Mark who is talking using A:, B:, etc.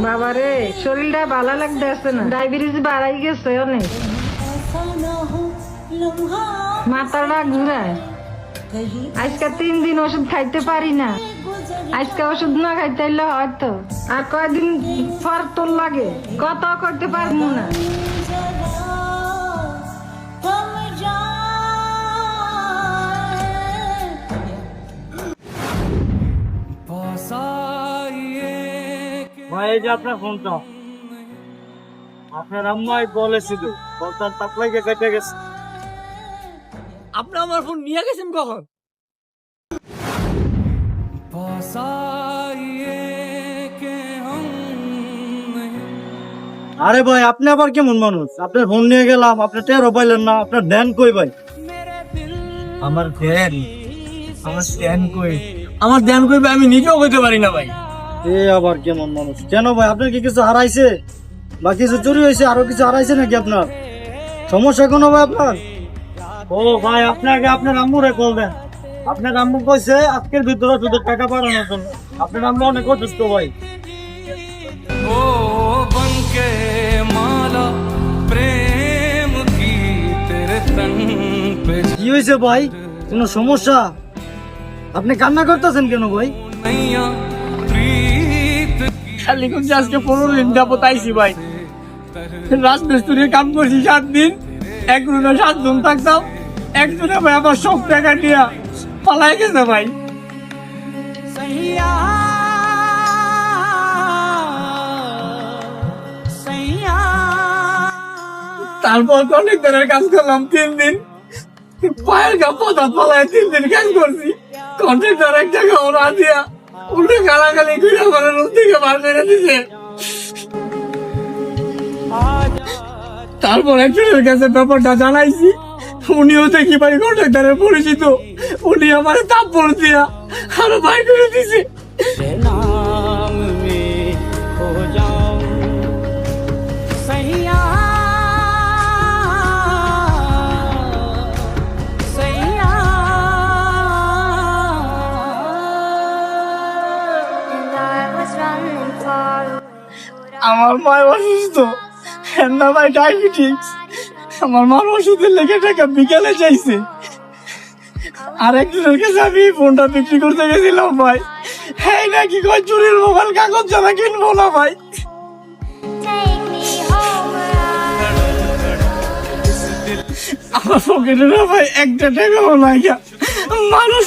A: বাবারে শরীরটা ভালো লাগতেছে না, ডায়াবেটিস বাড়াই গেছে অনেক, মাথাটা ঘুরায়। আজকে 3 দিন ওষুধ খাইতে পারি না, আজকে ওষুধ না খাইতে হইলে হয়তো আর কয়দিন পর তোর লাগে, কত করতে পারবো না।
B: ভাই এই যে আপনার ফোনটা, আপনার আম্মাই বলেছিল ফোনটা তাপলাইকে কেটে গেছে।
C: আপনি আমার ফোন নিয়ে গেছেন কখন?
B: আরে ভাই আপনি আবার কেমন মানুষ, আপনার ফোন নিয়ে গেলাম আপনি টেরও পাইলেন না, আপনার ধ্যান কই ভাই?
C: আমার ধ্যান, আমার ধ্যান কই? আমার ধ্যান কই ভাই, আমি নিজেও হইতে পারি না ভাই।
B: এ আবার কেমন মানুষ? কেন ভাই আপনার কি কিছু হারাইছে বা কিছু চুরি হয়েছে, আরো কিছু হারাইছে নাকি আপনার? সমস্যা কোনো ভাই আপনার? ও ভাই আপনাকে আপনার আম্মুরে কল দেন, আপনার আম্মু কইছে আজকের ভিতরে শুধু টাকা পাঠানোর জন্য। আপনার আম্মু অনেক অসুস্থ ভাই।
D: ओ बनके माला प्रेम की तेरे तन पे
B: কি হয়েছে ভাই, কোনো সমস্যা? আপনি কান্না করতেছেন কেন ভাই?
D: नैया प्रीत
C: খালি কোন আজকে 15 দিন যাবত আইছি ভাই, রাজমিস্ত্রির কাম করছি 7 দিন, এক রুমে 7 জন থাকতাম, একজনে ভাই আমার সব টাকা নিয়ে পালাই গেছে ভাই। তারপর অনেক দিনের কাজ করলাম 3 দিন, পায়ের কাপড় পালায় 3 দিন কাজ করছি, কন্ট্রাক্টর 1 টাকা ওরা দিয়া উল্টে গালাগালি করে আমার রুম থেকে বার করে দিছে। তারপর একজনের কাছে ব্যাপারটা জানাইছি, উনিও দেখি ভাই কন্ট্রাক্টরের পরিচিত, উনি আমার থাপ্পড় দিয়া আরো বাইর করে দিছে।
D: नाम में खो जाऊं सैया सैया
E: And I was running far away.
C: আমার মা অসুস্থ, না ভাই ডায়াবেটিস, আমার মার ওষুধের লেগে টাকা বিকেলে চাইছে, আর একজনের কাছে আমি ফোনটা বিক্রি করতে গেছিলাম ভাই, হ্যাঁ নাকি কয় চুরির মোবাইল কাগজ ছাড়া কিনবো না ভাই।
E: Take me home where I
C: আমার পকেটে না ভাই 1 টাকাও নাই, মানুষ